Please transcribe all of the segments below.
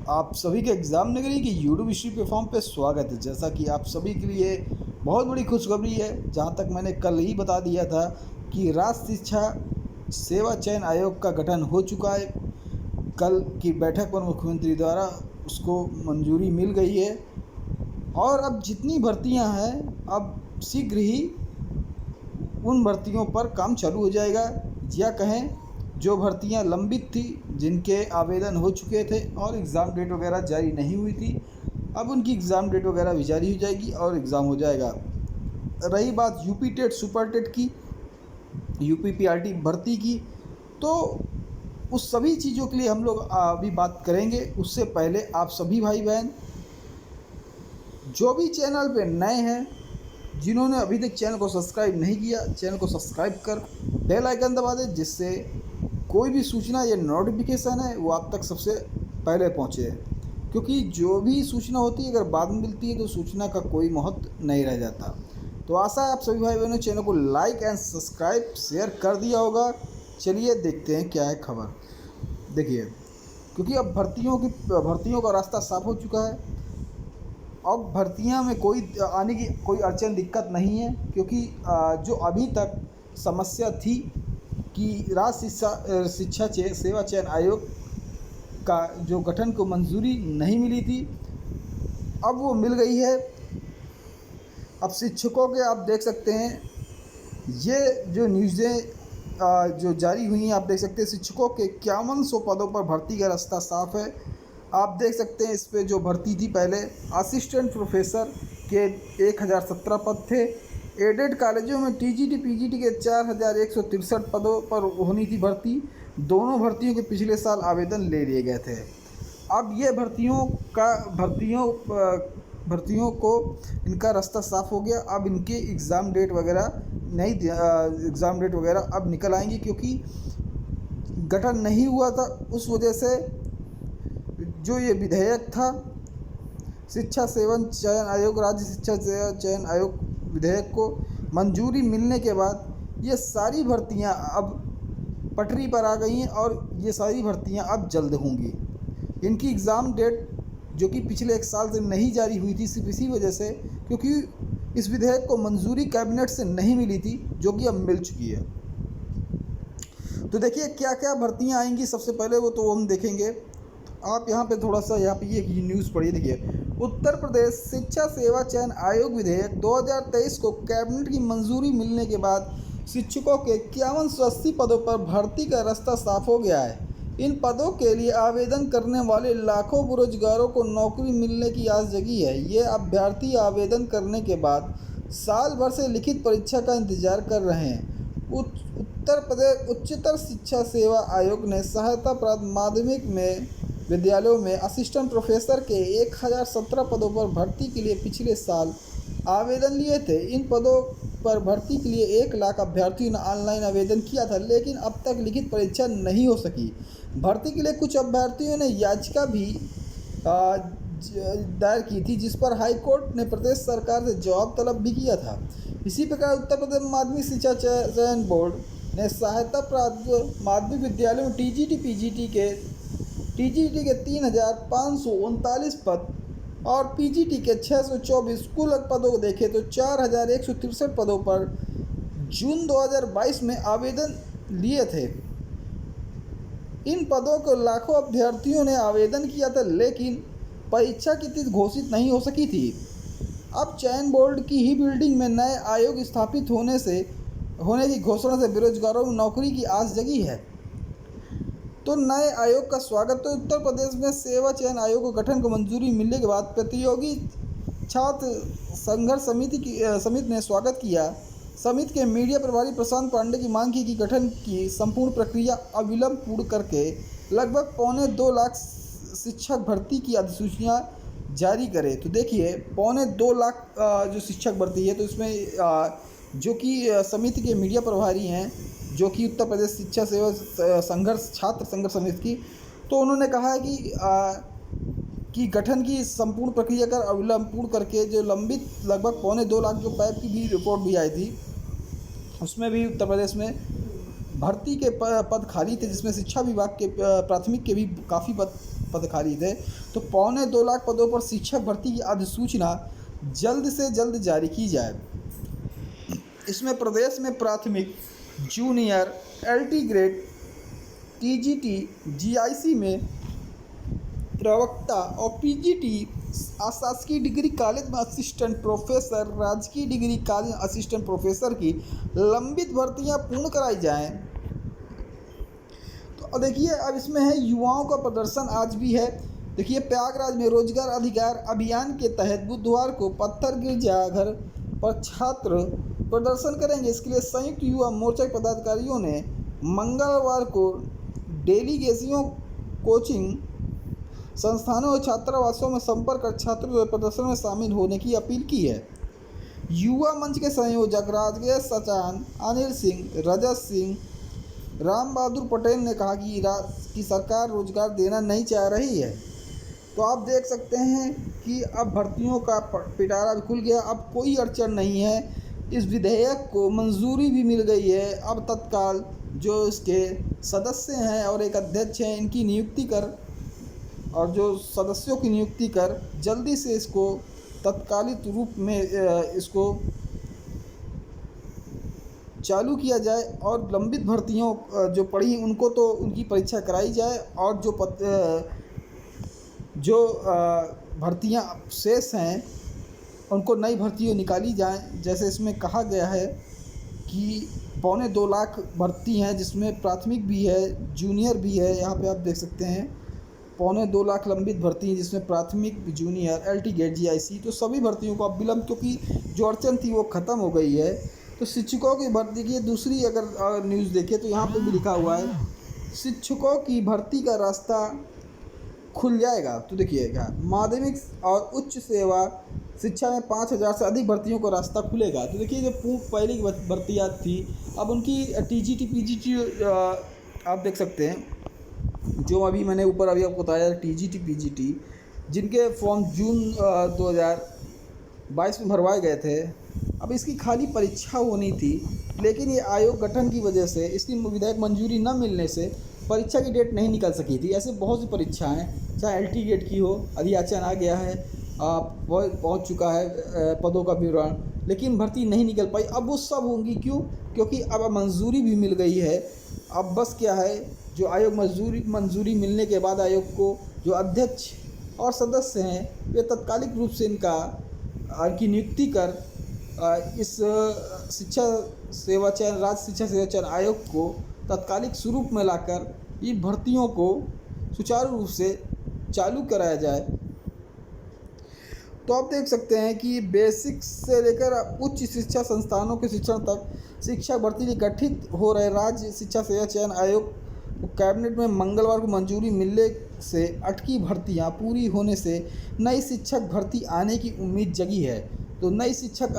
आप सभी के एग्ज़ाम नगरी की यूट्यूब हिस्ट्री प्लेटफॉर्म पे स्वागत है। जैसा कि आप सभी के लिए बहुत बड़ी खुशखबरी है, जहां तक मैंने कल ही बता दिया था कि राज्य शिक्षा सेवा चयन आयोग का गठन हो चुका है। कल की बैठक पर मुख्यमंत्री द्वारा उसको मंजूरी मिल गई है और अब जितनी भर्तियां हैं, अब शीघ्र ही उन भर्तियों पर काम चालू हो जाएगा, या कहें जो भर्तियां लंबित थी, जिनके आवेदन हो चुके थे और एग्ज़ाम डेट वगैरह जारी नहीं हुई थी, अब उनकी एग्ज़ाम डेट वगैरह भी जारी हो जाएगी और एग्ज़ाम हो जाएगा। रही बात यूपी टेट सुपर टेट की, यूपी पीआरटी भर्ती की, तो उस सभी चीज़ों के लिए हम लोग अभी बात करेंगे। उससे पहले आप सभी भाई बहन जो भी चैनल पे नए हैं, जिन्होंने अभी तक चैनल को सब्सक्राइब नहीं किया, चैनल को सब्सक्राइब कर बेल आइकन दबा दें, जिससे कोई भी सूचना या नोटिफिकेशन है वो आप तक सबसे पहले पहुंचे। क्योंकि जो भी सूचना होती है, अगर बाद में मिलती है तो सूचना का कोई महत्व नहीं रह जाता। तो आशा है आप सभी भाई बहनों चैनल को लाइक एंड सब्सक्राइब शेयर कर दिया होगा। चलिए देखते हैं क्या है खबर। देखिए, क्योंकि अब भर्तियों का रास्ता साफ हो चुका है। अब भर्तियां में कोई आने की कोई अड़चन दिक्कत नहीं है, क्योंकि जो अभी तक समस्या थी कि राज्य शिक्षा सेवा चयन आयोग का जो गठन को मंजूरी नहीं मिली थी, अब वो मिल गई है। अब शिक्षकों के आप देख सकते हैं, ये जो न्यूज़ें जो जारी हुई हैं, आप देख सकते हैं शिक्षकों के 5100 पदों पर भर्ती का रास्ता साफ है। आप देख सकते हैं इस पे जो भर्ती थी, पहले असिस्टेंट प्रोफेसर के 1017 पद थे। एडेड कॉलेजों में टीजीटी पीजीटी के 4163 पदों पर होनी थी भर्ती। दोनों भर्तियों के पिछले साल आवेदन ले लिए गए थे। अब ये भर्तियों को इनका रास्ता साफ हो गया। अब इनके एग्ज़ाम डेट वगैरह अब निकल आएंगी, क्योंकि गठन नहीं हुआ था। उस वजह से जो ये विधेयक था, शिक्षा सेवन चयन आयोग राज्य शिक्षा सेवा चयन आयोग विधेयक को मंजूरी मिलने के बाद ये सारी भर्तियां अब पटरी पर आ गई हैं और ये सारी भर्तियां अब जल्द होंगी। इनकी एग्ज़ाम डेट जो कि पिछले 1 साल से नहीं जारी हुई थी, सिर्फ इसी वजह से क्योंकि इस विधेयक को मंजूरी कैबिनेट से नहीं मिली थी, जो कि अब मिल चुकी है। तो देखिए क्या क्या भर्तियां आएंगी। सबसे पहले वो तो हम देखेंगे। आप यहाँ पे थोड़ा सा यहाँ पे ये न्यूज़ पढ़िए। देखिए, उत्तर प्रदेश शिक्षा सेवा चयन आयोग विधेयक 2023 को कैबिनेट की मंजूरी मिलने के बाद शिक्षकों के 5180 पदों पर भर्ती का रास्ता साफ हो गया है। इन पदों के लिए आवेदन करने वाले लाखों बेरोजगारों को नौकरी मिलने की आस जगी है। ये अभ्यर्थी आवेदन करने के बाद साल भर से लिखित परीक्षा का इंतजार कर रहे हैं। उत्तर प्रदेश उच्चतर शिक्षा सेवा आयोग ने सहायता प्राप्त माध्यमिक में विद्यालयों में असिस्टेंट प्रोफेसर के 1017 पदों पर भर्ती के लिए पिछले साल आवेदन लिए थे। इन पदों पर भर्ती के लिए 1 लाख अभ्यर्थियों ने ऑनलाइन आवेदन किया था, लेकिन अब तक लिखित परीक्षा नहीं हो सकी। भर्ती के लिए कुछ अभ्यर्थियों ने याचिका भी दायर की थी, जिस पर हाई कोर्ट ने प्रदेश सरकार से जवाब तलब भी किया था। इसी प्रकार उत्तर प्रदेश माध्यमिक शिक्षा चयन बोर्ड ने सहायता प्राप्त माध्यमिक विद्यालयों में टीजीटी के 3539 पद और पीजीटी के 624 कुल पदों को देखें तो 4163 पदों पर जून 2022 में आवेदन लिए थे। इन पदों को लाखों अभ्यर्थियों ने आवेदन किया था, लेकिन परीक्षा की तिथि घोषित नहीं हो सकी थी। अब चयन बोर्ड की ही बिल्डिंग में नए आयोग स्थापित होने की घोषणा से बेरोजगारों में नौकरी की आस जगी है। तो नए आयोग का स्वागत। तो उत्तर प्रदेश में सेवा चयन आयोग को गठन को मंजूरी मिलने के बाद प्रतियोगी छात्र संघर्ष समिति ने स्वागत किया। समिति के मीडिया प्रभारी प्रशांत पांडे की मांग की कि गठन की संपूर्ण प्रक्रिया अविलंब पूर्ण करके लगभग 1.25 लाख शिक्षक भर्ती की अधिसूचना जारी करे। तो देखिए, 1.25 लाख जो शिक्षक भर्ती है, तो इसमें जो कि समिति के मीडिया प्रभारी हैं, जो कि उत्तर प्रदेश शिक्षा सेवा छात्र संघर्ष समिति की, तो उन्होंने कहा है कि गठन की संपूर्ण प्रक्रिया कर अविलंब पूर्ण करके जो लंबित लगभग 1.25 लाख जो पैप की भी रिपोर्ट भी आई थी, उसमें भी उत्तर प्रदेश में भर्ती के पद खाली थे, जिसमें शिक्षा विभाग के प्राथमिक के भी काफ़ी पद खाली थे। तो 2.25 लाख पदों पर शिक्षक भर्ती की अधिसूचना जल्द से जल्द जारी की जाए। इसमें प्रदेश में प्राथमिक, junior, LT grade, TGT, GIC में प्रवक्ता और पीजीटी, अशासकीय डिग्री कॉलेज में असिस्टेंट प्रोफेसर, राजकीय डिग्री कॉलेज में असिस्टेंट प्रोफेसर की लंबित भर्तियां पूर्ण कराई जाएं। तो देखिए अब इसमें है युवाओं का प्रदर्शन आज भी है। देखिए प्रयागराज में रोजगार अधिकार अभियान के तहत बुधवार को पत्थर गिरजाघर पर छात्र प्रदर्शन करेंगे। इसके लिए संयुक्त युवा मोर्चा के पदाधिकारियों ने मंगलवार को डेलीगेशियों, कोचिंग संस्थानों और छात्रावासों में संपर्क कर छात्रों से प्रदर्शन में शामिल होने की अपील की है। युवा मंच के संयोजक राजगेश सचान, अनिल सिंह, रजत सिंह, राम बहादुर पटेल ने कहा कि सरकार रोजगार देना नहीं चाह रही है। तो आप देख सकते हैं कि अब भर्तियों का पिटारा भी खुल गया, अब कोई अड़चन नहीं है। इस विधेयक को मंजूरी भी मिल गई है। अब तत्काल जो इसके सदस्य हैं और एक अध्यक्ष हैं, इनकी नियुक्ति कर और जो सदस्यों की नियुक्ति कर जल्दी से इसको तत्कालिक रूप में इसको चालू किया जाए और लंबित भर्तियों जो पड़ी उनको तो उनकी परीक्षा कराई जाए और जो भर्तियां शेष हैं उनको नई भर्तियां निकाली जाएं। जैसे इसमें कहा गया है कि 2.25 लाख भर्ती हैं, जिसमें प्राथमिक भी है, जूनियर भी है। यहाँ पे आप देख सकते हैं 2.25 लाख लंबित भर्ती हैं, जिसमें प्राथमिक, जूनियर, एलटी ग्रेड, जीआईसी। तो सभी भर्तियों को अब विलंब, क्योंकि जो अड़चन थी वो ख़त्म हो गई है। तो शिक्षकों की भर्ती की दूसरी अगर न्यूज़ देखें तो यहाँ पे भी लिखा हुआ है शिक्षकों की भर्ती का रास्ता खुल जाएगा। तो देखिएगा माध्यमिक और उच्च सेवा शिक्षा में 5,000 से अधिक भर्तियों का रास्ता खुलेगा। तो देखिए जो पहली भर्तियाँ थी अब उनकी टीजीटी, पीजीटी आप देख सकते हैं। जो अभी मैंने ऊपर अभी आपको बताया टीजीटी, पीजीटी जिनके फॉर्म जून 2022 में भरवाए गए थे, अब इसकी खाली परीक्षा होनी थी, लेकिन ये आयोग गठन की वजह से इसकी विधायक मंजूरी न मिलने से परीक्षा की डेट नहीं निकल सकी थी। ऐसे बहुत सी परीक्षाएं, चाहे एलटी गेट की हो, अधियाचन आ गया है, पहुंच चुका है पदों का विवरण, लेकिन भर्ती नहीं निकल पाई। अब वो सब होंगी, क्यों? क्योंकि अब मंजूरी भी मिल गई है। अब बस क्या है, जो आयोग मंजूरी मिलने के बाद आयोग को जो अध्यक्ष और सदस्य हैं वे तत्कालिक रूप से इनकी नियुक्ति कर इस शिक्षा सेवा चयन, राज्य शिक्षा सेवा चयन आयोग को तत्कालिक स्वरूप में लाकर इन भर्तियों को सुचारू रूप से चालू कराया जाए। तो आप देख सकते हैं कि बेसिक से लेकर उच्च शिक्षा संस्थानों के शिक्षण तक शिक्षा भर्ती लिए गठित हो रहे राज्य शिक्षा सेवा चयन आयोग को कैबिनेट में मंगलवार को मंजूरी मिलने से अटकी भर्तियां पूरी होने से नई शिक्षक भर्ती आने की उम्मीद जगी है। तो नई शिक्षक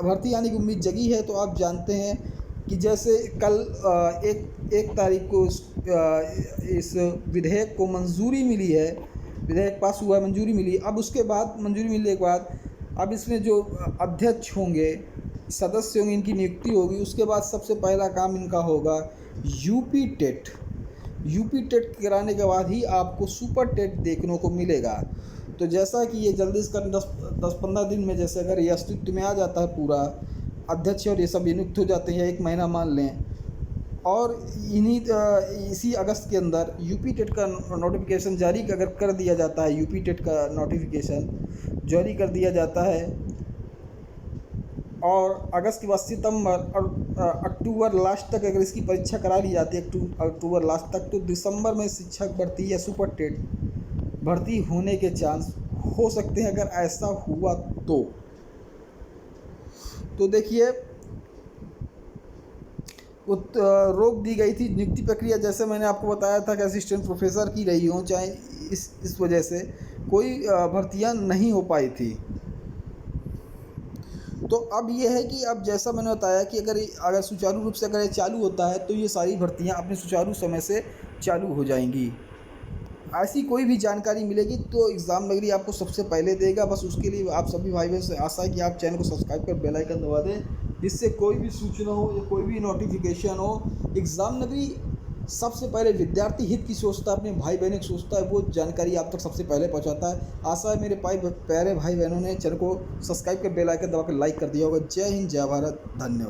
भर्ती आने की उम्मीद जगी है। तो आप जानते हैं कि जैसे कल एक तारीख को इस विधेयक को मंजूरी मिली है, विधेयक पास हुआ, मंजूरी मिली। अब उसके बाद मंजूरी मिलने के बाद अब इसमें जो अध्यक्ष होंगे, सदस्य होंगे, इनकी नियुक्ति होगी। उसके बाद सबसे पहला काम इनका होगा यूपी टेट कराने के बाद ही आपको सुपर टेट देखने को मिलेगा। तो जैसा कि ये जल्दी इसका 10-15 दिन में जैसे अगर ये अस्तित्व में आ जाता है पूरा, अध्यक्ष और ये सब नियुक्त हो जाते हैं, 1 महीना मान लें, और इसी अगस्त के अंदर यूपी टेट का नोटिफिकेशन जारी अगर कर दिया जाता है, यूपी टेट का नोटिफिकेशन जारी कर दिया जाता है, और अगस्त के बाद सितंबर और अक्टूबर लास्ट तक अगर इसकी परीक्षा करा ली जाती है, अक्टूबर लास्ट तक, तो दिसंबर में शिक्षक भर्ती या सुपर टेट भर्ती होने के चांस हो सकते हैं। अगर ऐसा हुआ तो देखिए रोक दी गई थी नियुक्ति प्रक्रिया। जैसे मैंने आपको बताया था कि असिस्टेंट प्रोफेसर की रही हो, चाहे इस वजह से कोई भर्तियां नहीं हो पाई थी। तो अब ये है कि अब जैसा मैंने बताया कि अगर सुचारू रूप से अगर ये चालू होता है तो ये सारी भर्तियां अपने सुचारू समय से चालू हो जाएंगी। ऐसी कोई भी जानकारी मिलेगी तो एग्ज़ाम नगरी आपको सबसे पहले देगा। बस उसके लिए आप सभी भाई बहन से आशा है कि आप चैनल को सब्सक्राइब कर बेल आइकन दबा दें, जिससे कोई भी सूचना हो या कोई भी नोटिफिकेशन हो एग्ज़ाम नगरी सबसे पहले विद्यार्थी हित की सोचता है, अपने भाई बहनों की सोचता है, वो जानकारी आप तक सबसे पहले पहुंचाता है। आशा है मेरे प्यारे भाई बहनों ने चैनल को सब्सक्राइब कर बेल आइकन दबा कर लाइक कर दिया होगा। जय हिंद, जय भारत, धन्यवाद।